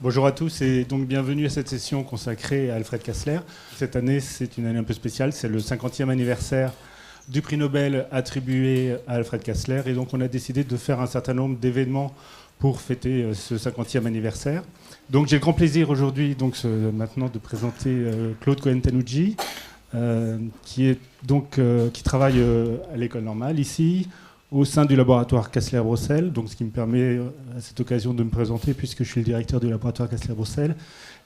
Bonjour à tous et donc bienvenue à cette session consacrée à Alfred Kastler. Cette année, c'est une année un peu spéciale, c'est le 50e anniversaire du prix Nobel attribué à Alfred Kastler et donc on a décidé de faire un certain nombre d'événements pour fêter ce 50e anniversaire. Donc j'ai le grand plaisir aujourd'hui maintenant de présenter Claude Cohen-Tanucci qui travaille à l'école normale ici, au sein du laboratoire Kastler-Brossel, donc ce qui me permet à cette occasion de me présenter puisque je suis le directeur du laboratoire Kastler-Brossel.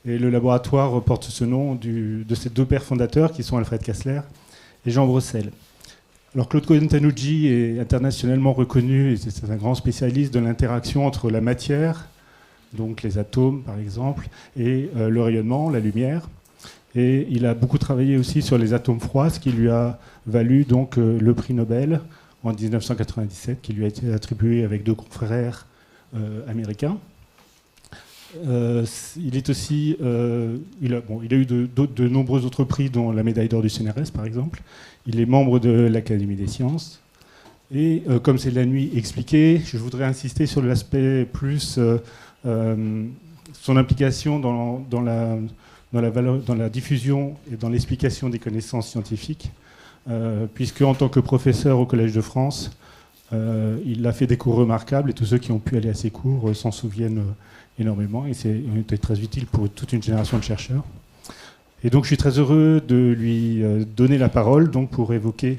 Et le laboratoire porte ce nom de ces deux pères fondateurs qui sont Alfred Kastler et Jean Brossel. Alors Claude Cohen-Tanucci est internationalement reconnu et c'est un grand spécialiste de l'interaction entre la matière, donc les atomes par exemple, et le rayonnement, la lumière. Et il a beaucoup travaillé aussi sur les atomes froids, ce qui lui a valu donc le prix Nobel en 1997, qui lui a été attribué avec deux confrères américains. Il a eu de nombreux autres prix, dont la médaille d'or du CNRS, par exemple. Il est membre de l'Académie des sciences. Et comme c'est la nuit expliquée, je voudrais insister sur l'aspect plus son implication dans la diffusion et dans l'explication des connaissances scientifiques. Puisque en tant que professeur au Collège de France, il a fait des cours remarquables et tous ceux qui ont pu aller à ses cours s'en souviennent énormément et c'est été très utile pour toute une génération de chercheurs. Et donc je suis très heureux de lui donner la parole donc, pour évoquer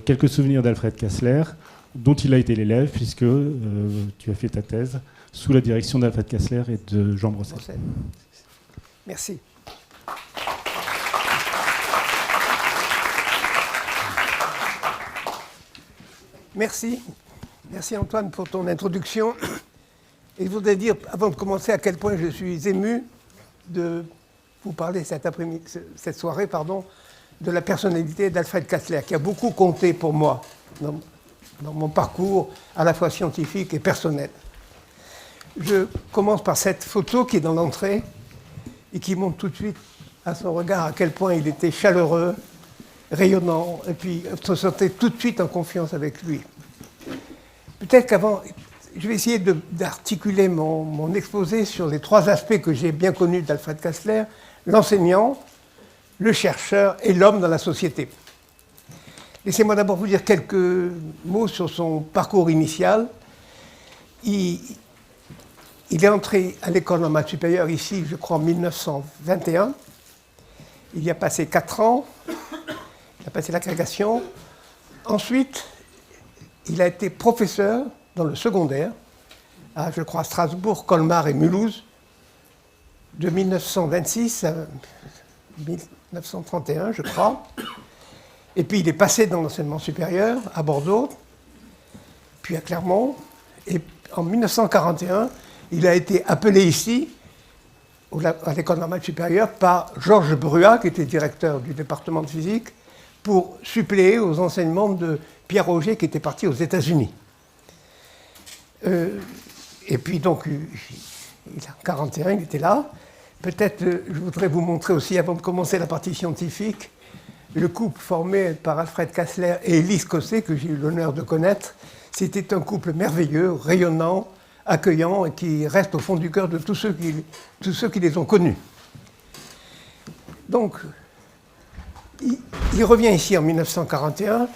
quelques souvenirs d'Alfred Kastler, dont il a été l'élève, puisque tu as fait ta thèse sous la direction d'Alfred Kastler et de Jean Brossel. Merci. Merci. Merci Antoine pour ton introduction. Et je voudrais dire, avant de commencer, à quel point je suis ému de vous parler cette soirée, de la personnalité d'Alfred Kastler, qui a beaucoup compté pour moi dans mon parcours à la fois scientifique et personnel. Je commence par cette photo qui est dans l'entrée et qui montre tout de suite à son regard à quel point il était chaleureux, rayonnant, et puis se sentait tout de suite en confiance avec lui. Peut-être qu'avant, je vais essayer d'articuler mon exposé sur les trois aspects que j'ai bien connus d'Alfred Kastler: l'enseignant, le chercheur et l'homme dans la société. Laissez-moi d'abord vous dire quelques mots sur son parcours initial. Il est entré à l'école normale supérieure ici, je crois, en 1921. Il y a passé 4 ans. Il a passé l'agrégation. Ensuite, il a été professeur dans le secondaire, à, je crois, Strasbourg, Colmar et Mulhouse, de 1926 à 1931, je crois. Et puis, il est passé dans l'enseignement supérieur à Bordeaux, puis à Clermont. Et en 1941, il a été appelé ici, à l'école normale supérieure, par Georges Bruat, qui était directeur du département de physique, pour suppléer aux enseignements de Pierre Auger, qui était parti aux États-Unis. Et puis donc, en 1941, il était là. Peut-être, je voudrais vous montrer aussi, avant de commencer la partie scientifique, le couple formé par Alfred Kastler et Élise Cosset, que j'ai eu l'honneur de connaître. C'était un couple merveilleux, rayonnant, accueillant, et qui reste au fond du cœur de tous ceux qui les ont connus. Donc, il revient ici en 1941,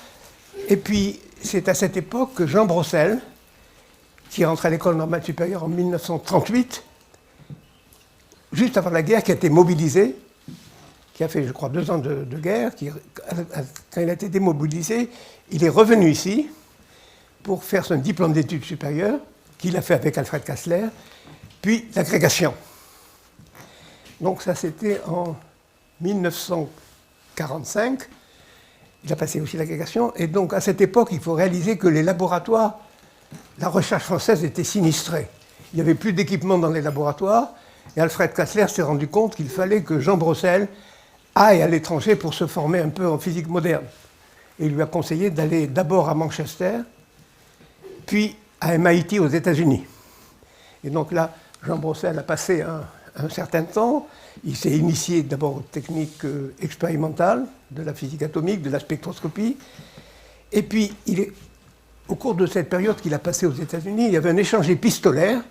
et puis c'est à cette époque que Jean Brossel, qui est rentré à l'école normale supérieure en 1938, juste avant la guerre, qui a été mobilisé, qui a fait, je crois, 2 ans de guerre, quand il a été démobilisé, il est revenu ici pour faire son diplôme d'études supérieures, qu'il a fait avec Alfred Kastler, puis l'agrégation. Donc ça, c'était en 1945. Il a passé aussi l'agrégation. Et donc, à cette époque, il faut réaliser que les laboratoires, la recherche française était sinistrée. Il n'y avait plus d'équipement dans les laboratoires. Et Alfred Kastler s'est rendu compte qu'il fallait que Jean Brossel aille à l'étranger pour se former un peu en physique moderne. Et il lui a conseillé d'aller d'abord à Manchester, puis à MIT aux États-Unis. Et donc là, Jean Brossel a passé un certain temps. Il s'est initié d'abord aux techniques expérimentales de la physique atomique, de la spectroscopie. Et puis, au cours de cette période qu'il a passée aux États-Unis, il y avait un échange épistolaire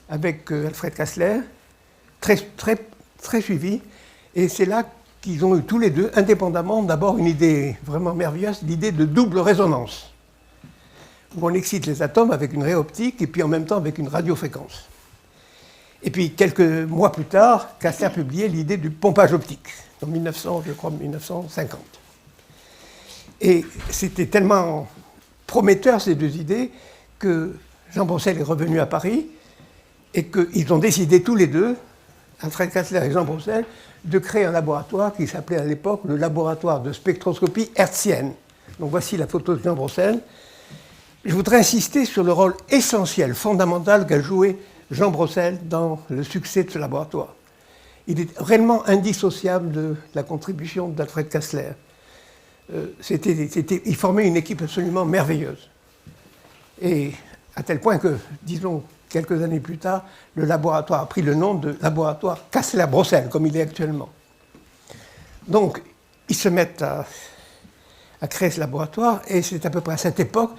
avec Alfred Kastler, très suivi. Et c'est là qu'ils ont eu tous les deux, indépendamment, d'abord une idée vraiment merveilleuse, l'idée de double résonance, où on excite les atomes avec une raie optique et puis en même temps avec une radiofréquence. Et puis quelques mois plus tard, Kastler a publié l'idée du pompage optique, en 1950. Et c'était tellement prometteur ces deux idées que Jean Brossel est revenu à Paris et qu'ils ont décidé tous les deux, Alfred Kastler et Jean Brossel, de créer un laboratoire qui s'appelait à l'époque le laboratoire de spectroscopie hertzienne. Donc voici la photo de Jean Brossel. Je voudrais insister sur le rôle essentiel, fondamental qu'a joué Jean Brossel dans le succès de ce laboratoire. Il est réellement indissociable de la contribution d'Alfred Kastler. Il formait une équipe absolument merveilleuse. Et à tel point que, disons, quelques années plus tard, le laboratoire a pris le nom de laboratoire Kastler-Brossel, comme il est actuellement. Donc, ils se mettent à créer ce laboratoire, et c'est à peu près à cette époque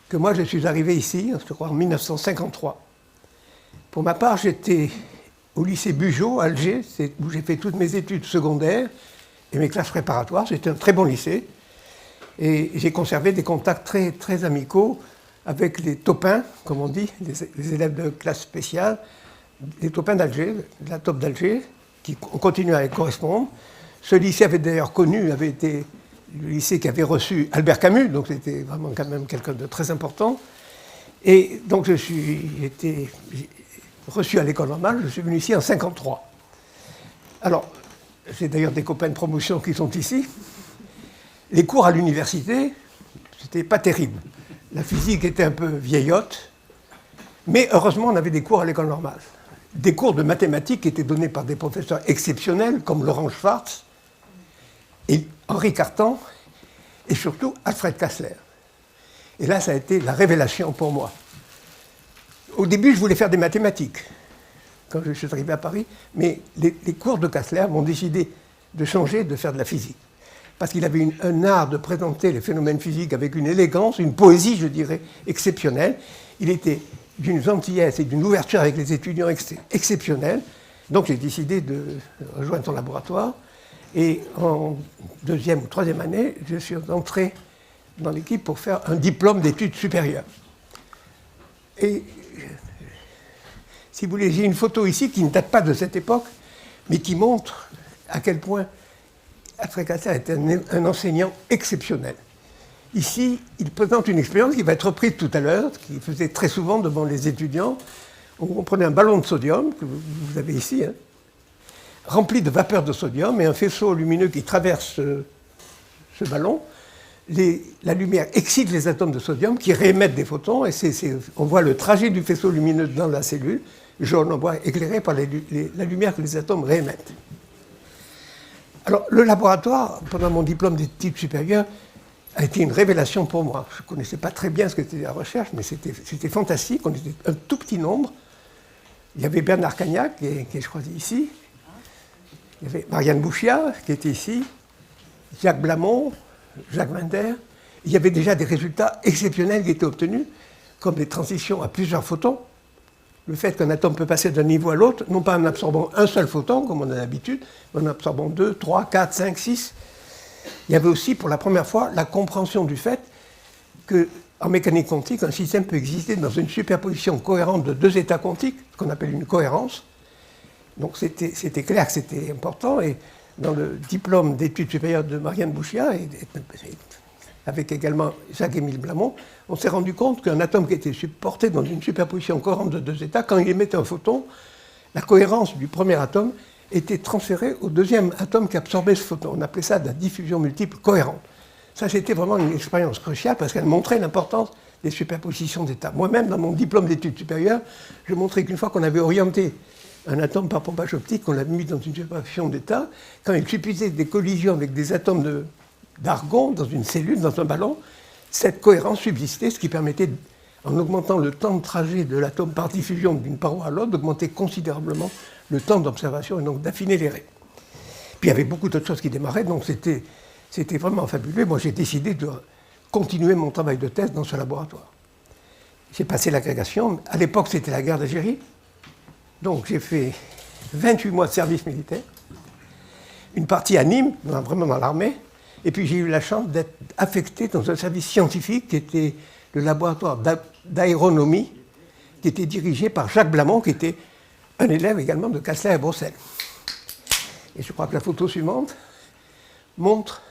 que moi je suis arrivé ici, je crois en 1953. Pour ma part, j'étais au lycée Bugeaud, à Alger, où j'ai fait toutes mes études secondaires et mes classes préparatoires. C'était un très bon lycée. Et j'ai conservé des contacts très, très amicaux avec les topins, comme on dit, les élèves de classe spéciale, les topins d'Alger, de la top d'Alger, qui ont continué à y correspondre. Ce lycée avait d'ailleurs avait été le lycée qui avait reçu Albert Camus, donc c'était vraiment quand même quelqu'un de très important. Et donc j'ai été reçu à l'école normale, je suis venu ici en 1953. Alors, j'ai d'ailleurs des copains de promotion qui sont ici. Les cours à l'université, c'était pas terrible. La physique était un peu vieillotte, mais heureusement, on avait des cours à l'école normale. Des cours de mathématiques qui étaient donnés par des professeurs exceptionnels, comme Laurent Schwartz, et Henri Cartan, et surtout Alfred Kastler. Et là, ça a été la révélation pour moi. Au début, je voulais faire des mathématiques, quand je suis arrivé à Paris, mais les cours de Kastler m'ont décidé de changer, de faire de la physique. Parce qu'il avait un art de présenter les phénomènes physiques avec une élégance, une poésie, je dirais, exceptionnelle. Il était d'une gentillesse et d'une ouverture avec les étudiants exceptionnelle. Donc j'ai décidé de rejoindre son laboratoire. Et en deuxième ou troisième année, je suis entré dans l'équipe pour faire un diplôme d'études supérieures. Et si vous voulez, j'ai une photo ici qui ne date pas de cette époque, mais qui montre à quel point Alfred Kastler était un enseignant exceptionnel. Ici, il présente une expérience qui va être reprise tout à l'heure, qu'il faisait très souvent devant les étudiants. On prenait un ballon de sodium, que vous avez ici, hein, rempli de vapeur de sodium, et un faisceau lumineux qui traverse ce ballon. La lumière excite les atomes de sodium qui réémettent des photons, et on voit le trajet du faisceau lumineux dans la cellule, jaune, on voit éclairé par la lumière que les atomes réémettent. Alors, le laboratoire, pendant mon diplôme d'études supérieures, a été une révélation pour moi. Je ne connaissais pas très bien ce que c'était la recherche, mais c'était fantastique. On était un tout petit nombre. Il y avait Bernard Cagnac, qui est, je crois, ici. Il y avait Marianne Bouchia, qui était ici. Jacques Blamont, Jacques Winder. Il y avait déjà des résultats exceptionnels qui étaient obtenus, comme des transitions à plusieurs photons. Le fait qu'un atome peut passer d'un niveau à l'autre, non pas en absorbant un seul photon, comme on a l'habitude, mais en absorbant 2, 3, 4, 5, 6. Il y avait aussi, pour la première fois, la compréhension du fait qu'en mécanique quantique, un système peut exister dans une superposition cohérente de deux états quantiques, ce qu'on appelle une cohérence. Donc c'était clair que c'était important. Et dans le diplôme d'études supérieures de Marianne Bouchia, avec également Jacques-Émile Blamont, on s'est rendu compte qu'un atome qui était porté dans une superposition cohérente de deux états, quand il émettait un photon, la cohérence du premier atome était transférée au deuxième atome qui absorbait ce photon. On appelait ça de la diffusion multiple cohérente. Ça, c'était vraiment une expérience cruciale parce qu'elle montrait l'importance des superpositions d'états. Moi-même, dans mon diplôme d'études supérieures, je montrais qu'une fois qu'on avait orienté un atome par pompage optique, qu'on l'avait mis dans une superposition d'états, quand il suffisait des collisions avec des atomes d'argon dans une cellule, dans un ballon, cette cohérence subsistait, ce qui permettait, en augmentant le temps de trajet de l'atome par diffusion d'une paroi à l'autre, d'augmenter considérablement le temps d'observation et donc d'affiner les raies. Puis il y avait beaucoup d'autres choses qui démarraient, donc c'était vraiment fabuleux. Moi, j'ai décidé de continuer mon travail de thèse dans ce laboratoire. J'ai passé l'agrégation. À l'époque, c'était la guerre d'Algérie. Donc j'ai fait 28 mois de service militaire, une partie à Nîmes, vraiment dans l'armée, et puis j'ai eu la chance d'être affecté dans un service scientifique qui était le laboratoire d'aéronomie, qui était dirigé par Jacques Blamont, qui était un élève également de Kastler et Brossel. Et je crois que la photo suivante montre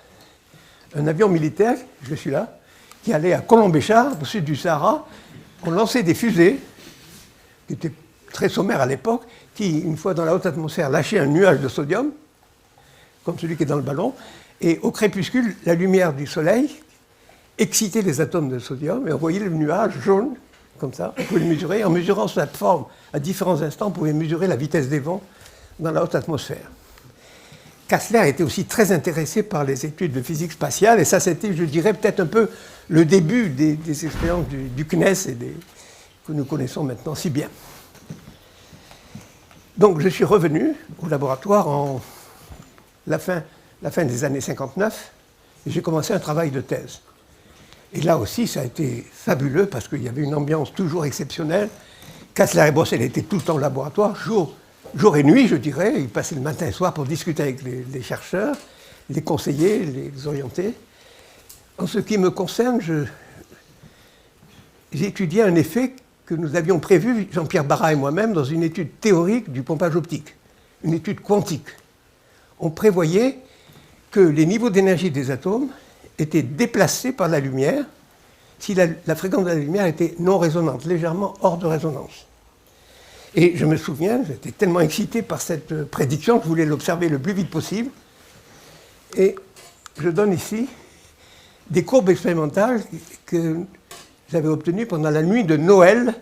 un avion militaire, je suis là, qui allait à Colombéchard, au sud du Sahara. On lançait des fusées, qui étaient très sommaires à l'époque, qui, une fois dans la haute atmosphère, lâchaient un nuage de sodium, comme celui qui est dans le ballon, et au crépuscule, la lumière du soleil excitait les atomes de sodium, et on voyait le nuage jaune, comme ça, on pouvait le mesurer. En mesurant cette forme à différents instants, on pouvait mesurer la vitesse des vents dans la haute atmosphère. Kastler était aussi très intéressé par les études de physique spatiale, et ça, c'était, je dirais, peut-être un peu le début des expériences du CNES que nous connaissons maintenant si bien. Donc, je suis revenu au laboratoire en la fin des années 59, et j'ai commencé un travail de thèse. Et là aussi, ça a été fabuleux, parce qu'il y avait une ambiance toujours exceptionnelle. Kastler et Brossel étaient tout le temps au laboratoire, jour et nuit, je dirais. Ils passaient le matin et le soir pour discuter avec les chercheurs, les conseiller, les orienter. En ce qui me concerne, j'ai étudié un effet que nous avions prévu, Jean-Pierre Barra et moi-même, dans une étude théorique du pompage optique, une étude quantique. On prévoyait que les niveaux d'énergie des atomes étaient déplacés par la lumière si la fréquence de la lumière était non résonante, légèrement hors de résonance. Et je me souviens, j'étais tellement excité par cette prédiction que je voulais l'observer le plus vite possible. Et je donne ici des courbes expérimentales que j'avais obtenues pendant la nuit de Noël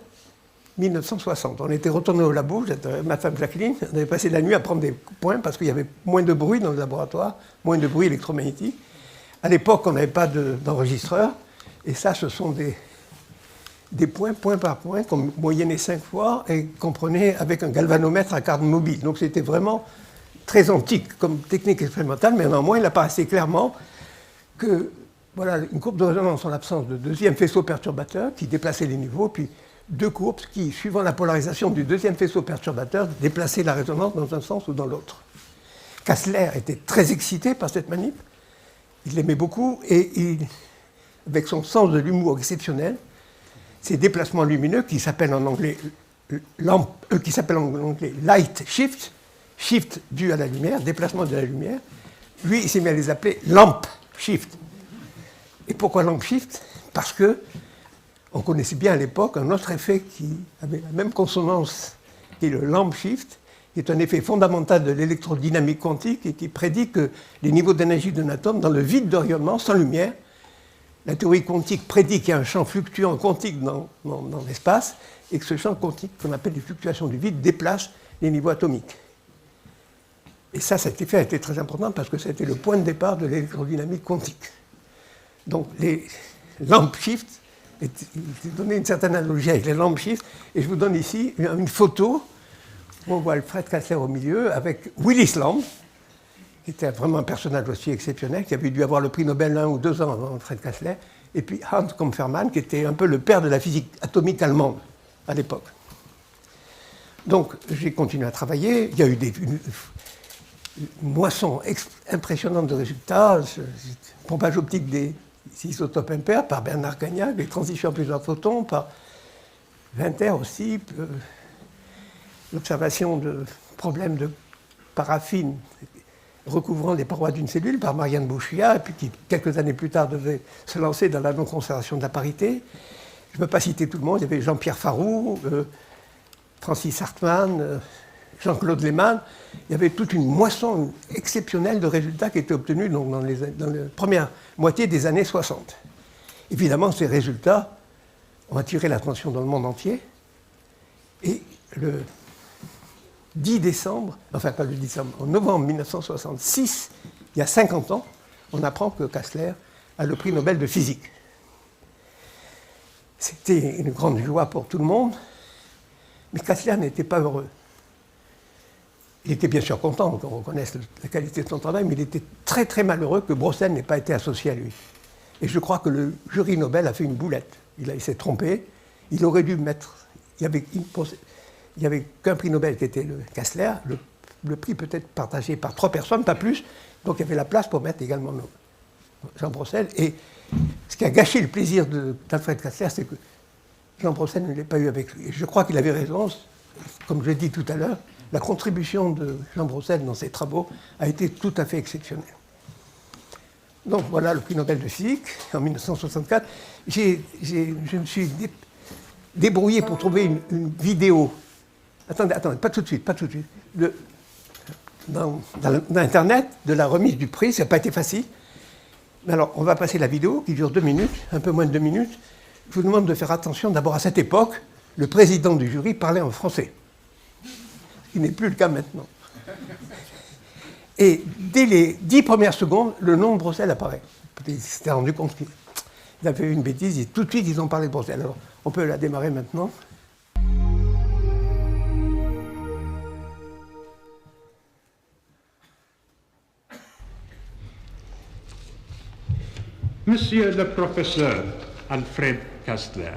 1960. On était retourné au labo, ma femme Jacqueline, on avait passé la nuit à prendre des points parce qu'il y avait moins de bruit dans le laboratoire, moins de bruit électromagnétique. À l'époque, on n'avait pas d'enregistreur, et ça, ce sont des points, point par point, qu'on moyennait 5 fois et qu'on prenait avec un galvanomètre à carte mobile. Donc c'était vraiment très antique comme technique expérimentale, mais néanmoins, il apparaissait clairement que, voilà, une courbe de résonance en l'absence de deuxième faisceau perturbateur qui déplaçait les niveaux, puis deux courbes qui, suivant la polarisation du deuxième faisceau perturbateur, déplaçaient la résonance dans un sens ou dans l'autre. Kastler était très excité par cette manip, il l'aimait beaucoup, et avec son sens de l'humour exceptionnel, ces déplacements lumineux qui s'appellent en anglais light shift, shift dû à la lumière, déplacement de la lumière, lui, il s'est mis à les appeler lamp shift. Et pourquoi lamp shift? Parce que on connaissait bien à l'époque un autre effet qui avait la même consonance, qui est le lamp shift, qui est un effet fondamental de l'électrodynamique quantique et qui prédit que les niveaux d'énergie d'un atome dans le vide de rayonnement, sans lumière, la théorie quantique prédit qu'il y a un champ fluctuant quantique dans l'espace et que ce champ quantique, qu'on appelle les fluctuations du vide, déplace les niveaux atomiques. Et ça, cet effet a été très important parce que c'était le point de départ de l'électrodynamique quantique. Donc les lamp shifts, j'ai donné une certaine analogie avec les lamp shifts, et je vous donne ici une photo où on voit Alfred Kastler au milieu avec Willis Lamb, qui était vraiment un personnage aussi exceptionnel, qui avait dû avoir le prix Nobel 1 ou 2 ans avant Alfred Kastler, et puis Hans Kampfermann, qui était un peu le père de la physique atomique allemande à l'époque. Donc j'ai continué à travailler, il y a eu une moisson impressionnante de résultats, pompage optique des isotopes impairs par Bernard Cagnac, les transitions à plusieurs photons par Winter aussi, l'observation de problèmes de paraffine recouvrant les parois d'une cellule par Marianne Bouchia, et puis qui, quelques années plus tard, devait se lancer dans la non-conservation de la parité. Je ne peux pas citer tout le monde, il y avait Jean-Pierre Farroux, Francis Hartmann, Jean-Claude Lehmann. Il y avait toute une moisson exceptionnelle de résultats qui étaient obtenus dans la première moitié des années 60. Évidemment, ces résultats ont attiré l'attention dans le monde entier. Et le 10 décembre, enfin pas le 10 décembre, en novembre 1966, il y a 50 ans, on apprend que Kastler a le prix Nobel de physique. C'était une grande joie pour tout le monde, mais Kastler n'était pas heureux. Il était bien sûr content qu'on reconnaisse la qualité de son travail, mais il était très très malheureux que Brossel n'ait pas été associé à lui. Et je crois que le jury Nobel a fait une boulette. Il s'est trompé, il aurait dû mettre... il n'y avait qu'un prix Nobel qui était le Kastler, le prix peut être partagé par 3 personnes, pas plus, donc il y avait la place pour mettre également Jean Brossel. Et ce qui a gâché le plaisir d'Alfred Kastler, c'est que Jean Brossel ne l'ait pas eu avec lui. Et je crois qu'il avait raison, comme je l'ai dit tout à l'heure, la contribution de Jean Brossel dans ses travaux a été tout à fait exceptionnelle. Donc voilà le prix Nobel de physique en 1964. Je me suis débrouillé pour trouver une vidéo. Attendez, pas tout de suite. Dans Internet, de la remise du prix, ça n'a pas été facile. Mais alors, on va passer la vidéo qui dure 2 minutes, un peu moins de 2 minutes. Je vous demande de faire attention. D'abord, à cette époque, le président du jury parlait en français, ce qui n'est plus le cas maintenant. Et dès les 10 premières secondes, le nom de Brossel apparaît. Ils s'étaient rendu compte qu'ils avaient eu une bêtise, et tout de suite, ils ont parlé de Brossel. Alors, on peut la démarrer maintenant. Monsieur le professeur Alfred Kastler,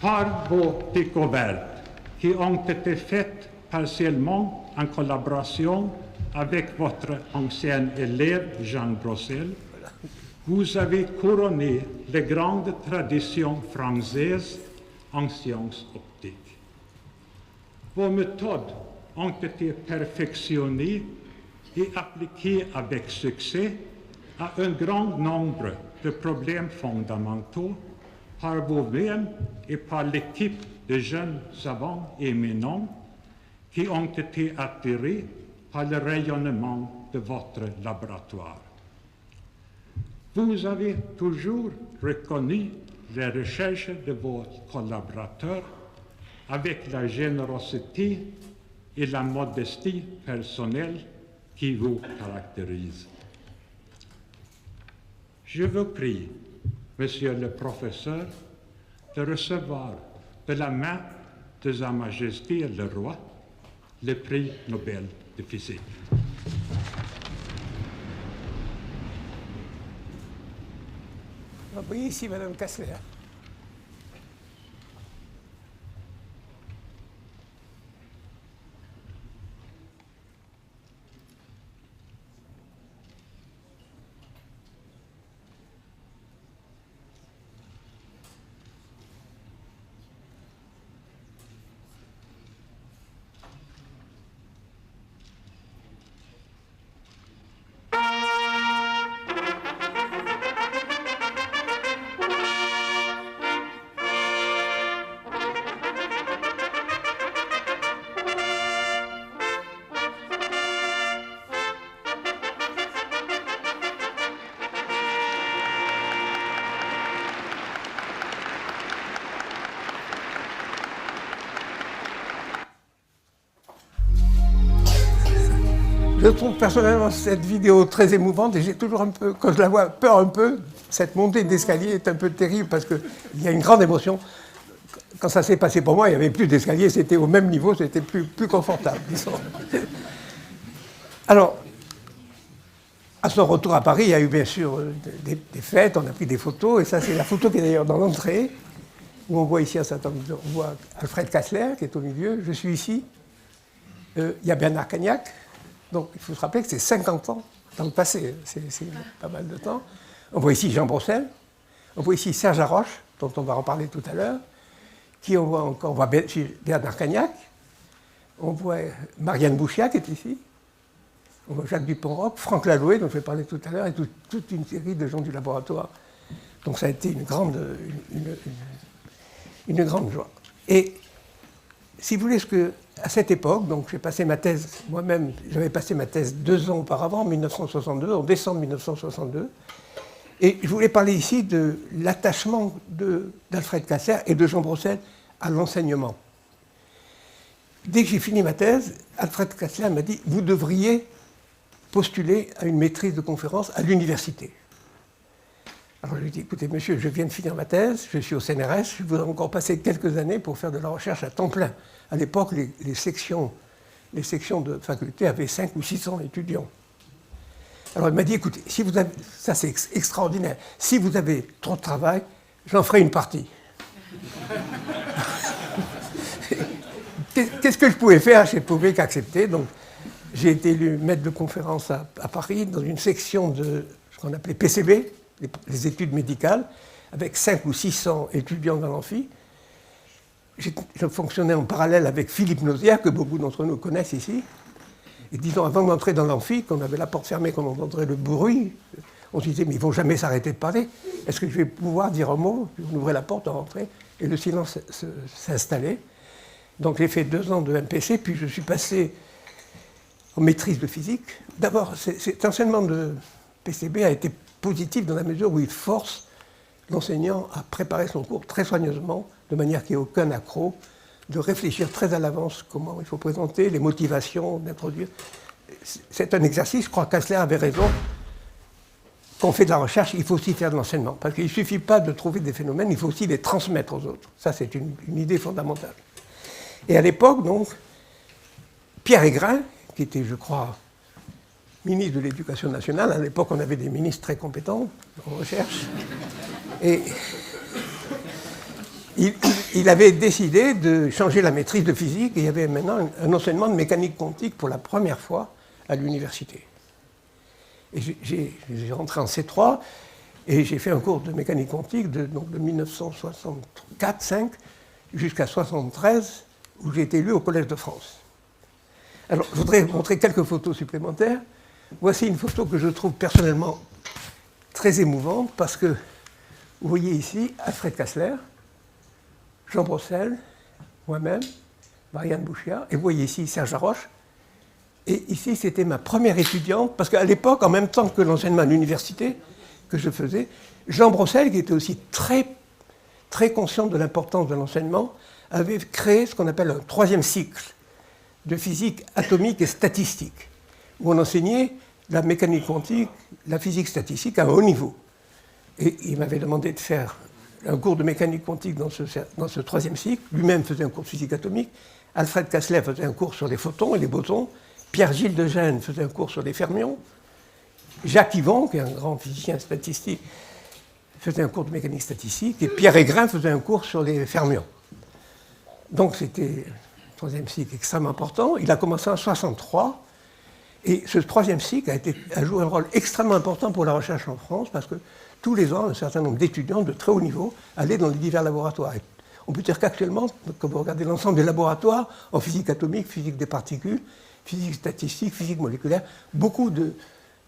par vos découvertes qui ont été faites partiellement en collaboration avec votre ancien élève Jean Brossel, vous avez couronné les grandes traditions françaises en sciences optiques. Vos méthodes ont été perfectionnées et appliquées avec succès à un grand nombre de problèmes fondamentaux par vous-même et par l'équipe de jeunes savants éminents qui ont été attirés par le rayonnement de votre laboratoire. Vous avez toujours reconnu les recherches de vos collaborateurs avec la générosité et la modestie personnelle qui vous caractérisent. Je vous prie, Monsieur le professeur, de recevoir de la main de Sa Majesté le Roi le prix Nobel de physique. Vous voyez ici Madame Kastler. Je trouve personnellement cette vidéo très émouvante et j'ai toujours un peu, quand je la vois, peur un peu. Cette montée d'escalier est un peu terrible parce qu'il y a une grande émotion. Quand ça s'est passé pour moi, il n'y avait plus d'escalier, c'était au même niveau, c'était plus confortable, disons. Alors, à son retour à Paris, il y a eu bien sûr des fêtes, on a pris des photos, et ça c'est la photo qui est d'ailleurs dans l'entrée, où on voit ici un certain nombre, on voit Alfred Kastler qui est au milieu, je suis ici, il y a Bernard Cagnac. Donc, il faut se rappeler que c'est 50 ans dans le passé, c'est pas mal de temps. On voit ici Jean Brossel, on voit ici Serge Haroche, dont on va reparler tout à l'heure, qui on voit encore, on voit Bernard Cagnac, on voit Marianne Bouchiat qui est ici, on voit Jacques Dupont-Roch, Franck Laloué, dont je vais parler tout à l'heure, et toute une série de gens du laboratoire. Donc ça a été une grande joie. Et si vous voulez, à cette époque, donc j'ai passé ma thèse, moi-même, j'avais passé ma thèse 2 ans auparavant, en 1962, en décembre 1962, et je voulais parler ici de l'attachement d'Alfred Kastler et de Jean Brossel à l'enseignement. Dès que j'ai fini ma thèse, Alfred Kastler m'a dit « Vous devriez postuler à une maîtrise de conférence à l'université ». Alors je lui ai dit « Écoutez, monsieur, je viens de finir ma thèse, je suis au CNRS, je voudrais encore passer quelques années pour faire de la recherche à temps plein. » À l'époque, les sections de faculté avaient 500 ou 600 étudiants. Alors il m'a dit, écoutez, si vous avez, ça c'est extraordinaire, si vous avez trop de travail, j'en ferai une partie. qu'est-ce que je pouvais faire? Je ne pouvais qu'accepter. Donc, j'ai été élu maître de conférence à Paris dans une section de ce qu'on appelait PCB, les études médicales, avec 500 ou 600 étudiants dans l'amphi. Je fonctionnais en parallèle avec Philippe Nauzière, que beaucoup d'entre nous connaissent ici. Et disons, avant d'entrer dans l'amphi, quand on avait la porte fermée, qu'on entendrait le bruit, on se disait, mais ils ne vont jamais s'arrêter de parler. Est-ce que je vais pouvoir dire un mot? On ouvrait la porte, on rentrait, et le silence s'installait. Donc j'ai fait 2 ans de MPC, puis je suis passé en maîtrise de physique. D'abord, cet enseignement de PCB a été positif dans la mesure où il force l'enseignant à préparer son cours très soigneusement, de manière qu'il n'y ait aucun accroc, de réfléchir très à l'avance comment il faut présenter, les motivations, d'introduire. C'est un exercice, je crois que Kastler avait raison. Quand on fait de la recherche, il faut aussi faire de l'enseignement. Parce qu'il ne suffit pas de trouver des phénomènes, il faut aussi les transmettre aux autres. Ça, c'est une idée fondamentale. Et à l'époque, donc, Pierre Aigrin, qui était, je crois, ministre de l'Éducation nationale, à l'époque, on avait des ministres très compétents en recherche, et il avait décidé de changer la maîtrise de physique, et il y avait maintenant un enseignement de mécanique quantique pour la première fois à l'université. Et j'ai rentré en C3 et j'ai fait un cours de mécanique quantique de 1964-5 jusqu'à 1973, où j'ai été élu au Collège de France. Alors, je voudrais montrer quelques photos supplémentaires. Voici une photo que je trouve personnellement très émouvante, parce que vous voyez ici Alfred Kastler, Jean Brossel, moi-même, Marianne Bouchiat, et vous voyez ici Serge Haroche. Et ici, c'était ma première étudiante, parce qu'à l'époque, en même temps que l'enseignement à l'université que je faisais, Jean Brossel, qui était aussi très, très conscient de l'importance de l'enseignement, avait créé ce qu'on appelle un 3e cycle de physique atomique et statistique, où on enseignait la mécanique quantique, la physique statistique à un haut niveau. Et il m'avait demandé de faire un cours de mécanique quantique dans ce 3e cycle. Lui-même faisait un cours de physique atomique. Alfred Kastler faisait un cours sur les photons et les bosons. Pierre-Gilles de Gennes faisait un cours sur les fermions. Jacques Yvon, qui est un grand physicien statistique, faisait un cours de mécanique statistique. Et Pierre Aigrin faisait un cours sur les fermions. Donc c'était un 3e cycle extrêmement important. Il a commencé en 1963. Et ce 3e cycle a joué un rôle extrêmement important pour la recherche en France, parce que tous les ans, un certain nombre d'étudiants de très haut niveau allaient dans les divers laboratoires. Et on peut dire qu'actuellement, quand vous regardez l'ensemble des laboratoires, en physique atomique, physique des particules, physique statistique, physique moléculaire, beaucoup de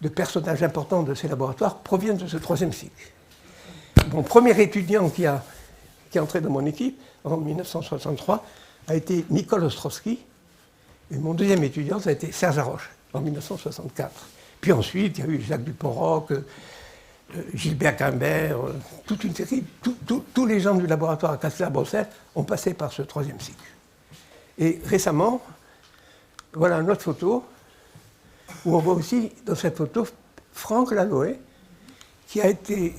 personnages importants de ces laboratoires proviennent de ce 3e cycle. Mon premier étudiant qui est entré dans mon équipe, en 1963, a été Nicole Ostrowski, et mon 2e étudiant, ça a été Serge Haroche, en 1964. Puis ensuite, il y a eu Jacques Dupont-Roch, Gilbert Quimbert, toute une série, tous les gens du laboratoire à Kastler-Brossel ont passé par ce 3e cycle. Et récemment, voilà une autre photo, où on voit aussi, dans cette photo, Franck Laloé, qui a été,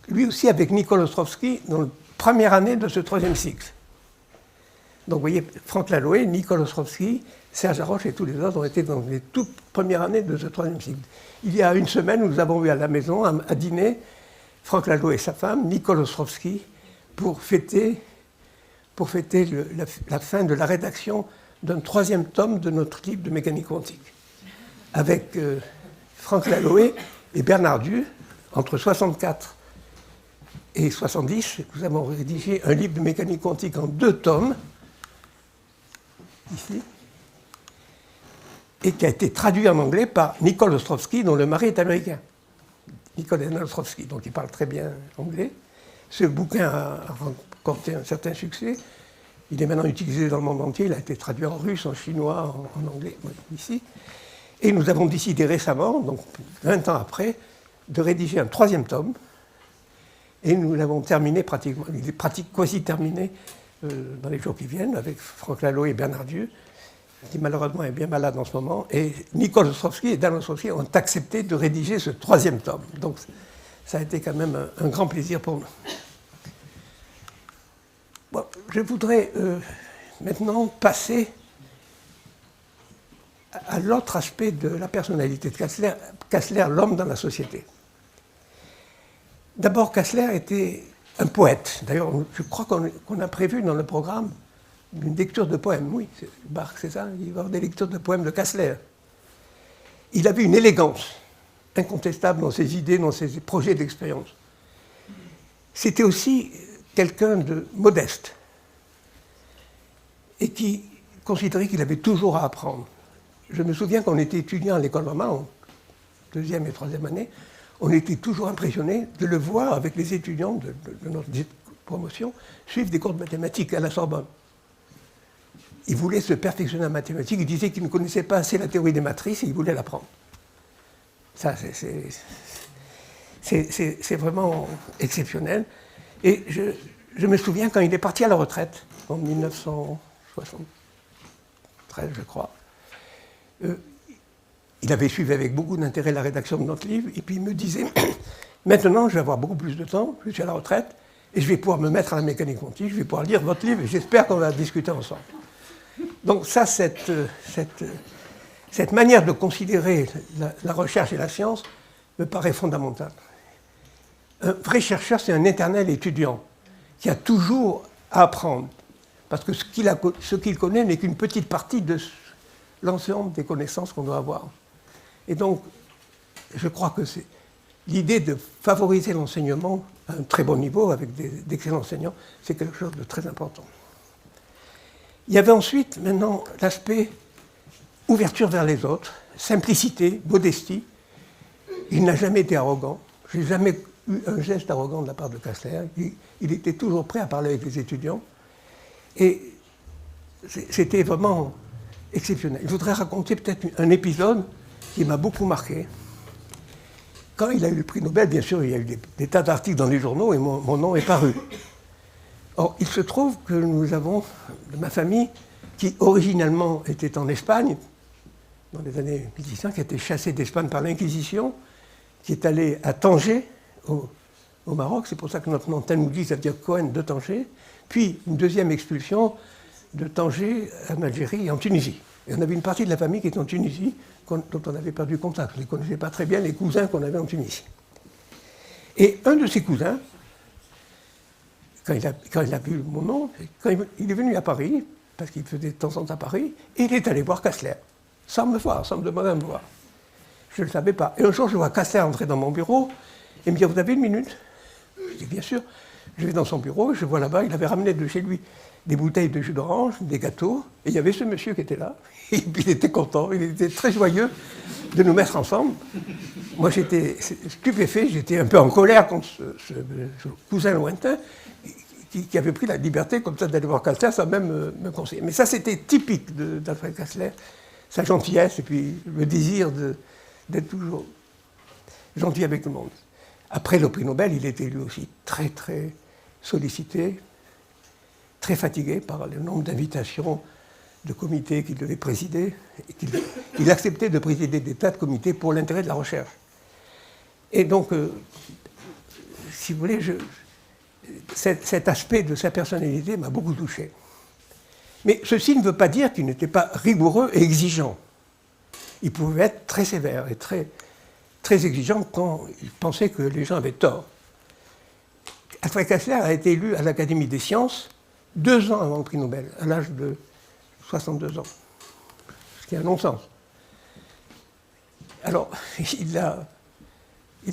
lui aussi, avec Nicole Ostrowski, dans la première année de ce 3e cycle. Donc vous voyez, Franck Laloé, Nicole Ostrowski, Serge Haroche et tous les autres ont été dans les toutes premières années de ce 3e cycle. Il y a une semaine, nous avons eu à la maison, à dîner, Franck Laloé et sa femme, Nicole Ostrowski, pour fêter la fin de la rédaction d'un 3e tome de notre livre de mécanique quantique. Avec Franck Laloé et Bernard Dieu, entre 64 et 70, nous avons rédigé un livre de mécanique quantique en 2 tomes, ici, et qui a été traduit en anglais par Nicole Ostrowski, dont le mari est américain. Nicole Ostrowski, donc il parle très bien anglais. Ce bouquin a rencontré un certain succès. Il est maintenant utilisé dans le monde entier. Il a été traduit en russe, en chinois, en anglais, ici. Et nous avons décidé récemment, donc 20 ans après, de rédiger un 3e tome. Et nous l'avons terminé pratiquement, il est quasi terminé dans les jours qui viennent, avec Franck Laloé et Bernard Dieu, qui malheureusement est bien malade en ce moment. Et Nicole Ostrowski et Dan Ostrowski ont accepté de rédiger ce 3e tome. Donc ça a été quand même un grand plaisir pour nous. Bon, je voudrais maintenant passer à l'autre aspect de la personnalité de Kastler, Kastler, l'homme dans la société. D'abord, Kastler était un poète. D'ailleurs, je crois qu'on a prévu dans le programme d'une lecture de poèmes, oui, Bach, c'est ça, il va avoir des lectures de poèmes de Kastler. Il avait une élégance incontestable dans ses idées, dans ses projets d'expérience. C'était aussi quelqu'un de modeste et qui considérait qu'il avait toujours à apprendre. Je me souviens qu'on était étudiant à l'école Romain, en 2e et 3e année, on était toujours impressionnés de le voir avec les étudiants de notre promotion suivre des cours de mathématiques à la Sorbonne. Il voulait se perfectionner en mathématiques, il disait qu'il ne connaissait pas assez la théorie des matrices et il voulait l'apprendre. Ça, c'est vraiment exceptionnel. Et je me souviens quand il est parti à la retraite, en 1973, je crois, il avait suivi avec beaucoup d'intérêt la rédaction de notre livre, et puis il me disait, maintenant je vais avoir beaucoup plus de temps, je suis à la retraite, et je vais pouvoir me mettre à la mécanique quantique, je vais pouvoir lire votre livre, et j'espère qu'on va discuter ensemble. Donc ça, cette manière de considérer la recherche et la science me paraît fondamentale. Un vrai chercheur, c'est un éternel étudiant qui a toujours à apprendre, parce que ce qu'il connaît n'est qu'une petite partie de l'ensemble des connaissances qu'on doit avoir. Et donc, je crois que c'est l'idée de favoriser l'enseignement à un très bon niveau, avec d'excellents enseignants, c'est quelque chose de très important. Il y avait ensuite, maintenant, l'aspect ouverture vers les autres, simplicité, modestie. Il n'a jamais été arrogant. Je n'ai jamais eu un geste arrogant de la part de Kastler. Il était toujours prêt à parler avec les étudiants. Et c'était vraiment exceptionnel. Je voudrais raconter peut-être un épisode qui m'a beaucoup marqué. Quand il a eu le prix Nobel, bien sûr, il y a eu des tas d'articles dans les journaux et mon nom est paru. Or, il se trouve que nous avons, de ma famille, qui originellement était en Espagne, dans les années 1800, qui a été chassée d'Espagne par l'Inquisition, qui est allée à Tanger, au Maroc, c'est pour ça que notre nom Talmoudi, ça veut dire Cohen de Tanger, puis une deuxième expulsion de Tanger en Algérie et en Tunisie. Et on avait une partie de la famille qui était en Tunisie, dont on avait perdu contact. Je ne les connaissais pas très bien, les cousins qu'on avait en Tunisie. Et un de ses cousins, quand il a vu mon nom, il est venu à Paris, parce qu'il faisait de temps en temps à Paris, et il est allé voir Kastler, sans me voir, sans me demander à me voir. Je ne le savais pas. Et un jour, je vois Kastler entrer dans mon bureau, et me dire, vous avez une minute? Je dis, bien sûr. Je vais dans son bureau, je vois là-bas, il avait ramené de chez lui des bouteilles de jus d'orange, des gâteaux, et il y avait ce monsieur qui était là, et puis il était content, il était très joyeux de nous mettre ensemble. Moi j'étais stupéfait, j'étais un peu en colère contre ce cousin lointain, qui avait pris la liberté comme ça d'aller voir Kastler sans même me conseiller. Mais ça c'était typique d'Alfred Kastler, sa gentillesse et puis le désir d'être toujours gentil avec tout le monde. Après le prix Nobel, il était lui aussi très très sollicité, très fatigué par le nombre d'invitations de comités qu'il devait présider. Et il acceptait de présider des tas de comités pour l'intérêt de la recherche. Et donc, si vous voulez, cet aspect de sa personnalité m'a beaucoup touché. Mais ceci ne veut pas dire qu'il n'était pas rigoureux et exigeant. Il pouvait être très sévère et très exigeant quand il pensait que les gens avaient tort. Alfred Kastler a été élu à l'Académie des sciences 2 ans avant le prix Nobel, à l'âge de 62 ans. Ce qui est un non-sens. Alors, il a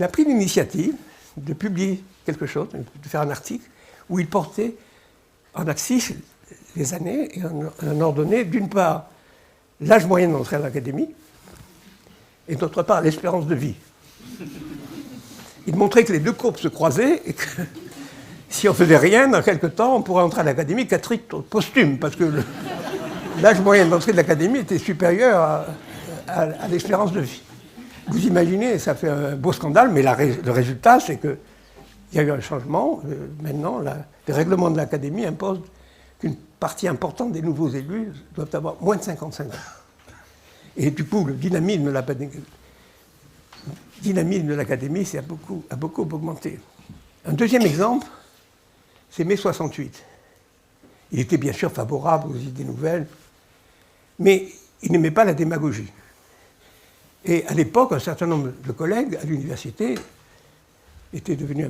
pris l'initiative de publier quelque chose, de faire un article, où il portait en axis les années et en ordonnait, d'une part, l'âge moyen d'entrée à l'Académie, et d'autre part, l'espérance de vie. Il montrait que les deux courbes se croisaient et que si on ne faisait rien, dans quelque temps, on pourrait entrer à l'Académie qu'à titre posthume, parce que l'âge moyen d'entrée de l'Académie était supérieur à l'espérance de vie. Vous imaginez, ça fait un beau scandale, mais le résultat, c'est qu'il y a eu un changement. Maintenant, les règlements de l'Académie imposent qu'une partie importante des nouveaux élus doivent avoir moins de 55 ans. Et du coup, le dynamisme de l'Académie a beaucoup augmenté. Un deuxième exemple, c'est mai 68. Il était bien sûr favorable aux idées nouvelles, mais il n'aimait pas la démagogie. Et à l'époque, un certain nombre de collègues à l'université étaient devenus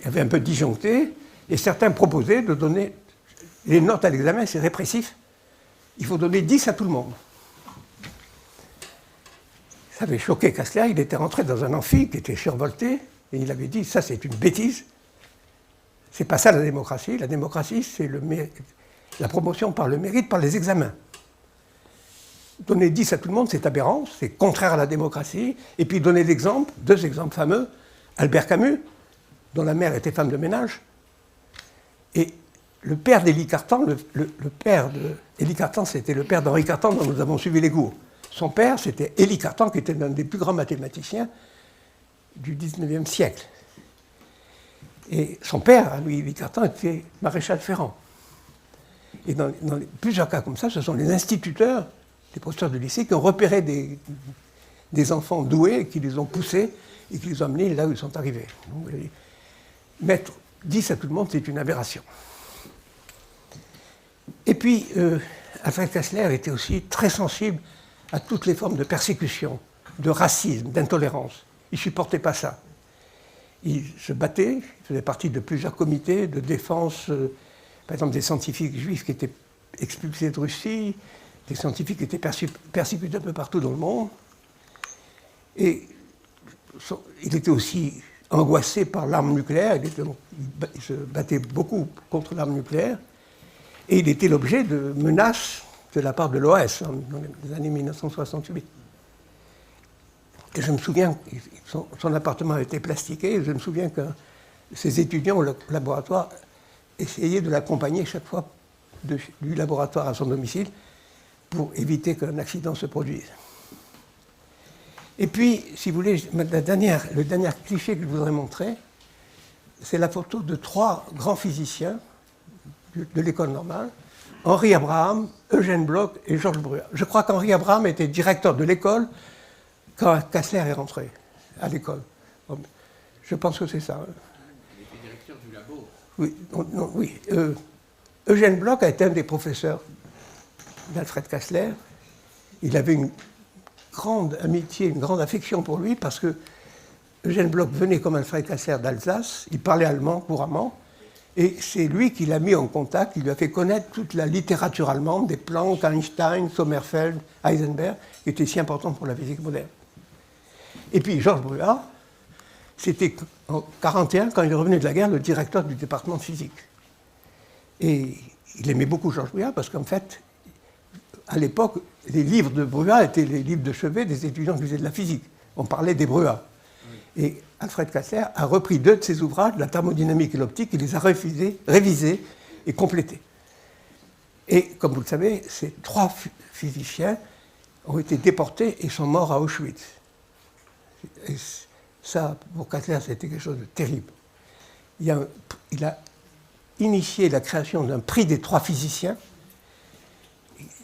avaient un peu disjoncté, et certains proposaient de donner Les notes à l'examen, c'est répressif. Il faut donner 10 à tout le monde. Ça avait choqué Kastler. Il était rentré dans un amphi qui était survolté et il avait dit, ça c'est une bêtise. C'est pas ça la démocratie. La démocratie, c'est la promotion par le mérite, par les examens. Donner 10 à tout le monde, c'est aberrant, c'est contraire à la démocratie. Et puis donner l'exemple, 2 exemples fameux, Albert Camus, dont la mère était femme de ménage, et le père d'Élie Cartan, le père d'Élie Cartan, c'était le père d'Henri Cartan dont nous avons suivi les cours. Son père, c'était Élie Cartan, qui était l'un des plus grands mathématiciens du XIXe siècle. Et son père, lui, Élie Cartan, était maréchal ferrant. Et dans plusieurs cas comme ça, ce sont les instituteurs, les professeurs de lycée, qui ont repéré des enfants doués, qui les ont poussés et qui les ont amenés là où ils sont arrivés. Donc, mettre 10 à tout le monde, c'est une aberration. Et puis, Alfred Kastler était aussi très sensible à toutes les formes de persécution, de racisme, d'intolérance. Il ne supportait pas ça. Il se battait, il faisait partie de plusieurs comités de défense, par exemple des scientifiques juifs qui étaient expulsés de Russie, des scientifiques qui étaient persécutés un peu partout dans le monde. Et il était aussi angoissé par l'arme nucléaire, il se battait beaucoup contre l'arme nucléaire, et il était l'objet de menaces de la part de l'OAS dans les années 1968. Et je me souviens, son appartement avait été plastiqué, et je me souviens que ses étudiants au laboratoire essayaient de l'accompagner chaque fois du laboratoire à son domicile pour éviter qu'un accident se produise. Et puis, si vous voulez, le dernier cliché que je voudrais montrer, c'est la photo de 3 grands physiciens de l'école normale, Henri Abraham, Eugène Bloch et Georges Bruyas. Je crois qu'Henri Abraham était directeur de l'école quand Kastler est rentré à l'école. Je pense que c'est ça. Il était directeur du labo. Oui. Oui. Eugène Bloch a été un des professeurs d'Alfred Kastler. Il avait une grande amitié, une grande affection pour lui parce que Eugène Bloch venait comme Alfred Kastler d'Alsace, il parlait allemand couramment, et c'est lui qui l'a mis en contact, il lui a fait connaître toute la littérature allemande, des Planck, Einstein, Sommerfeld, Heisenberg, qui était si importante pour la physique moderne. Et puis Georges Bruyas, c'était en 1941, quand il est revenu de la guerre, le directeur du département de physique. Et il aimait beaucoup Georges Bruyas parce qu'en fait, à l'époque, les livres de Bruyas étaient les livres de chevet des étudiants qui faisaient de la physique. On parlait des Bruyas. Oui. Et Alfred Kastler a repris 2 de ses ouvrages, la thermodynamique et l'optique, il les a révisés et complétés. Et comme vous le savez, ces 3 physiciens ont été déportés et sont morts à Auschwitz. Et ça, pour Kastler, c'était quelque chose de terrible. Il a initié la création d'un prix des 3 physiciens,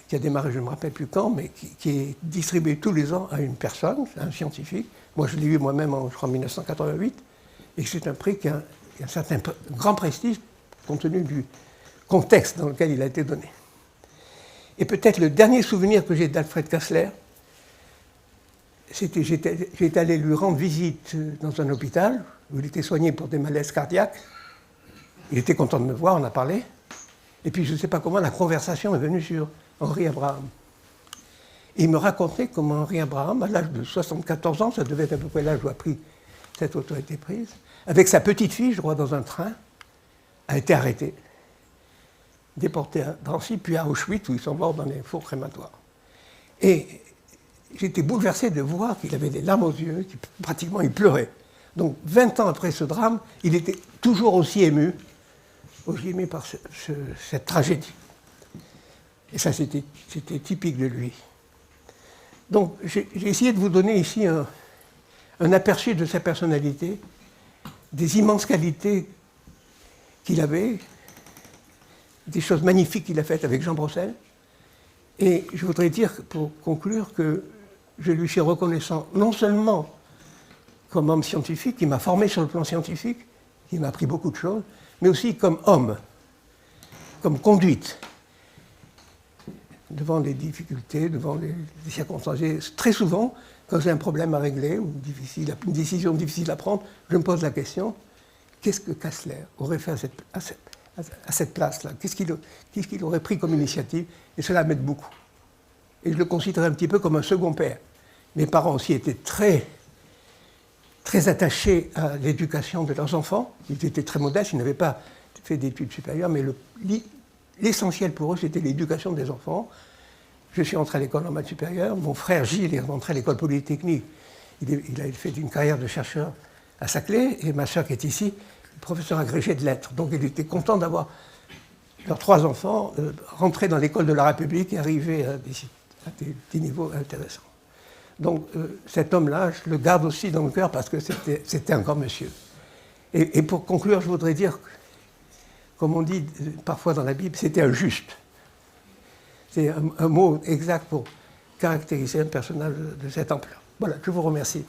qui a démarré, je ne me rappelle plus quand, mais qui est distribué tous les ans à une personne, à un scientifique. Moi, je l'ai eu moi-même, je crois, en 1988, et c'est un prix qui a un certain grand prestige compte tenu du contexte dans lequel il a été donné. Et peut-être le dernier souvenir que j'ai d'Alfred Kastler, c'était j'étais allé lui rendre visite dans un hôpital où il était soigné pour des malaises cardiaques. Il était content de me voir, on a parlé. Et puis, je ne sais pas comment, la conversation est venue sur Henri Abraham. Et il me racontait comment Henri Abraham, à l'âge de 74 ans, ça devait être à peu près l'âge où cette auto a été prise, avec sa petite fille, je crois, dans un train, a été arrêté, déporté à Drancy, puis à Auschwitz, où ils sont morts dans les fours crématoires. Et j'étais bouleversé de voir qu'il avait des larmes aux yeux, pratiquement il pleurait. Donc 20 ans après ce drame, il était toujours aussi ému par cette tragédie. Et ça, c'était typique de lui. Donc j'ai essayé de vous donner ici un aperçu de sa personnalité, des immenses qualités qu'il avait, des choses magnifiques qu'il a faites avec Jean Brossel. Et je voudrais dire, pour conclure, que je lui suis reconnaissant non seulement comme homme scientifique, qui m'a formé sur le plan scientifique, qui m'a appris beaucoup de choses, mais aussi comme homme, comme conduite, devant les difficultés, devant les circonstances. Très souvent, quand j'ai un problème à régler, ou une décision difficile à prendre, je me pose la question, qu'est-ce que Kastler aurait fait à cette place-là? Qu'est-ce qu'il aurait pris comme initiative? Et cela m'aide beaucoup. Et je le considérais un petit peu comme un second père. Mes parents aussi étaient très, très attachés à l'éducation de leurs enfants. Ils étaient très modestes, ils n'avaient pas fait d'études supérieures, mais l'essentiel pour eux, c'était l'éducation des enfants. Je suis entré à l'école normale supérieure. Mon frère Gilles est rentré à l'école polytechnique. Il a fait une carrière de chercheur à Saclay. Et ma soeur qui est ici, professeur agrégé de lettres. Donc il était content d'avoir leurs 3 enfants rentrer dans l'école de la République et arriver à des niveaux intéressants. Donc cet homme-là, je le garde aussi dans le cœur parce que c'était un grand monsieur. Et pour conclure, je voudrais dire, comme on dit parfois dans la Bible, c'était un juste. C'est un mot exact pour caractériser un personnage de cette ampleur. Voilà, je vous remercie.